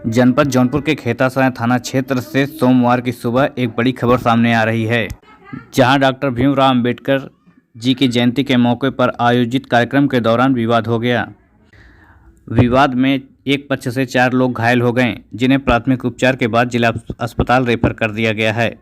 जनपद जौनपुर के खेतासराय थाना क्षेत्र से सोमवार की सुबह एक बड़ी खबर सामने आ रही है, जहां डॉक्टर भीमराव अंबेडकर जी की जयंती के मौके पर आयोजित कार्यक्रम के दौरान विवाद हो गया। विवाद में एक पक्ष से 4 लोग घायल हो गए, जिन्हें प्राथमिक उपचार के बाद जिला अस्पताल रेफर कर दिया गया है।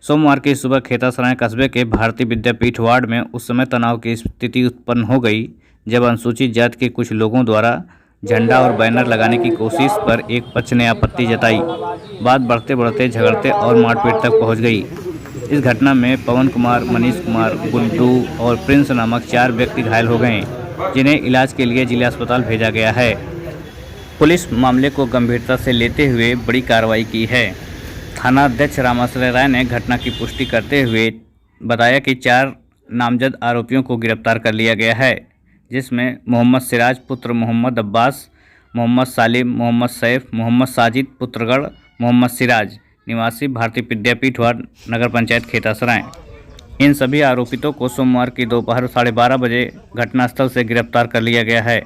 सोमवार की सुबह खेतासराय कस्बे के भारतीय विद्यापीठ वार्ड में उस समय तनाव की स्थिति उत्पन्न हो गई, जब अनुसूचित जाति के कुछ लोगों द्वारा झंडा और बैनर लगाने की कोशिश पर एक पक्ष ने आपत्ति जताई। बात बढ़ते बढ़ते झगड़ते और मारपीट तक पहुंच गई। इस घटना में पवन कुमार, मनीष कुमार, गुड्डू और प्रिंस नामक 4 व्यक्ति घायल हो गए, जिन्हें इलाज के लिए जिला अस्पताल भेजा गया है। पुलिस मामले को गंभीरता से लेते हुए बड़ी कार्रवाई की है। थाना अध्यक्ष रामाश्रय राय ने घटना की पुष्टि करते हुए बताया कि 4 नामजद आरोपियों को गिरफ्तार कर लिया गया है, जिसमें मोहम्मद सिराज पुत्र मोहम्मद अब्बास, मोहम्मद सालिम, मोहम्मद सैफ, मोहम्मद साजिद पुत्रगढ़ मोहम्मद सिराज निवासी भारतीय विद्यापीठ वार्ड नगर पंचायत खेतासराय। इन सभी आरोपितों को सोमवार की दोपहर 12:30 बजे घटनास्थल से गिरफ्तार कर लिया गया है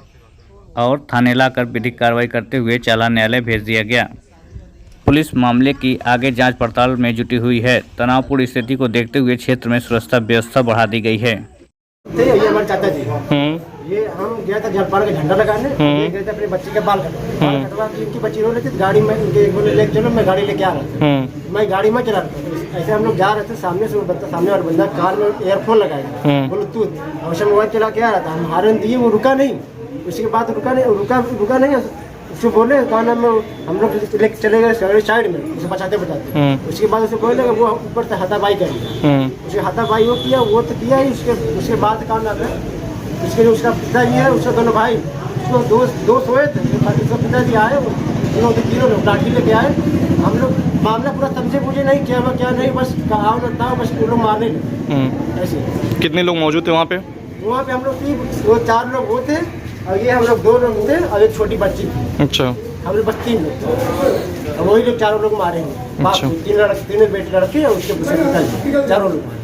और थाने लाकर विधिक कार्रवाई करते हुए चालान न्यायालय भेज दिया गया। पुलिस मामले की आगे जांच पड़ताल में जुटी हुई है। तनावपूर्ण स्थिति को देखते हुए क्षेत्र में सुरक्षा व्यवस्था बढ़ा दी गई है। ये हमारे चाचा जी, ये हम गया था जलपाल का झंडा लगाने, ये गए थे अपने बच्चे के बाल कटवा के इनकी बच्ची रो रही थी गाड़ी में, इनके एक बोले लेके चलो, मैं गाड़ी लेके आ रहा था, मैं गाड़ी में चला रहा था। ऐसे हम लोग जा रहे थे, सामने से सामने वाला बंदा कार में एयरफोन लगाया, ब्लूटूथ अवश्य मोबाइल चला के आ रहा था। हम हारन दिए, वो रुका नहीं, उसके बाद रुका नहीं उसको बोले कहा नाम हम लोग चले गए साइड में उसे बचाते उसके बाद उसे बोले वो ऊपर से हाथापाई कर लिया, उसे हाथापाई वो किया, वो तो किया ही। उसके बाद कहा नाम है उसके जो उसका पिताजी है, उसके दोनों भाई, उसको दो सोए थे, उसका पिताजी आए, तीनों लोग लाठी लेके आए। हम लोग मामला पूरा समझे मुझे नहीं क्या नहीं, बस कहा था, बस वो लोग मारने लगे। ऐसे कितने लोग मौजूद थे वहाँ पे? हम लोग 4 लोग वो थे, और ये हम लोग 2 लोग थे और एक छोटी बच्ची थी। अच्छा, हम लोग बस 3 लोग थे, और वही लोग 4 लोग मारे हैं। अच्छा। 3 बेटे लड़के और उसके पिताजी 4 लोग मारे।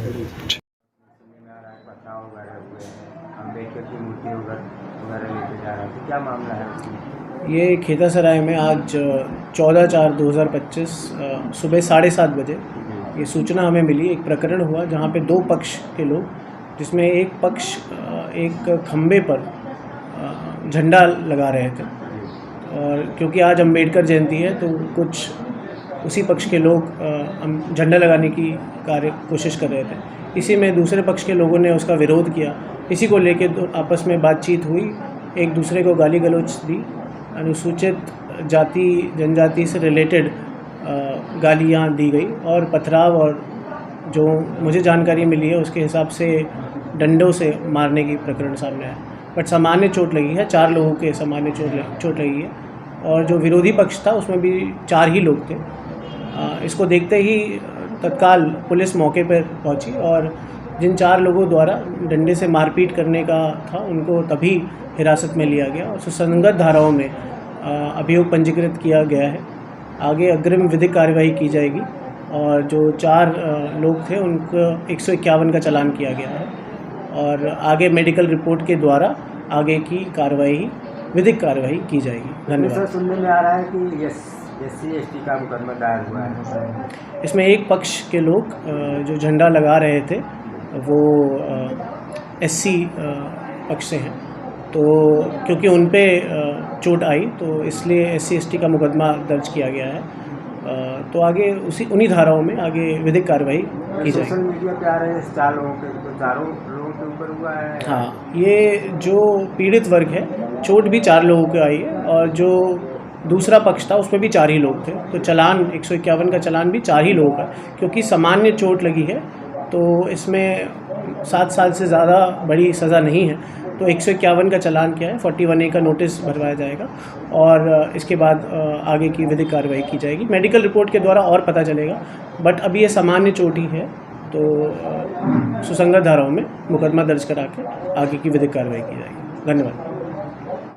क्या मामला है? ये खेतासराय में आज 14/4/2025 सुबह 7:30 बजे ये सूचना हमें मिली। एक प्रकरण हुआ जहाँ पे 2 पक्ष के लोग, जिसमें एक पक्ष एक खंबे पर झंडा लगा रहे थे, और क्योंकि आज अंबेडकर जयंती है तो कुछ उसी पक्ष के लोग झंडा लगाने की कोशिश कर रहे थे। इसी में दूसरे पक्ष के लोगों ने उसका विरोध किया। इसी को लेके आपस में बातचीत हुई, एक दूसरे को गाली गलौज दी, अनुसूचित जाति जनजाति से रिलेटेड गालियाँ दी गई और पथराव, और जो मुझे जानकारी मिली है उसके हिसाब से डंडों से मारने की प्रकरण सामने आया। बट सामान्य चोट लगी है, 4 लोगों के सामान्य चोट लगी है, और जो विरोधी पक्ष था उसमें भी 4 ही लोग थे। इसको देखते ही तत्काल पुलिस मौके पर पहुंची, और जिन 4 लोगों द्वारा डंडे से मारपीट करने का था उनको तभी हिरासत में लिया गया और सुसंगत धाराओं में अभियोग पंजीकृत किया गया है। आगे अग्रिम विधिक कार्यवाही की जाएगी, और जो 4 लोग थे उनको 151 का चालान किया गया है, और आगे मेडिकल रिपोर्ट के द्वारा आगे की कार्रवाई, विधिक कार्रवाई की जाएगी। धन्यवाद। सुनने में आ रहा है कि SC/ST का मुकदमा दायर हुआ है। इसमें एक पक्ष के लोग जो झंडा लगा रहे थे वो SC पक्ष से हैं, तो क्योंकि उन पे चोट आई तो इसलिए SC/ST का मुकदमा दर्ज किया गया है। तो आगे उन्हीं धाराओं में आगे विधिक कार्रवाई की जाएगी। सोशल मीडिया पे आ रहे हैं 4 लोगों के, तो 4 लोगों के ऊपर हुआ है। हाँ, ये जो पीड़ित वर्ग है, चोट भी 4 लोगों को आई है, और जो दूसरा पक्ष था उसमें भी 4 ही लोग थे, तो चालान 151 का चालान भी 4 ही लोगों का, क्योंकि सामान्य चोट लगी है तो इसमें 7 साल से ज़्यादा बड़ी सज़ा नहीं है। तो 151 का चालान किया है, 41A का नोटिस भरवाया जाएगा, और इसके बाद आगे की विधिक कार्रवाई की जाएगी। मेडिकल रिपोर्ट के द्वारा और पता चलेगा, बट अभी ये सामान्य चोट ही है, तो सुसंगत धाराओं में मुकदमा दर्ज करा के आगे की विधिक कार्रवाई की जाएगी। धन्यवाद।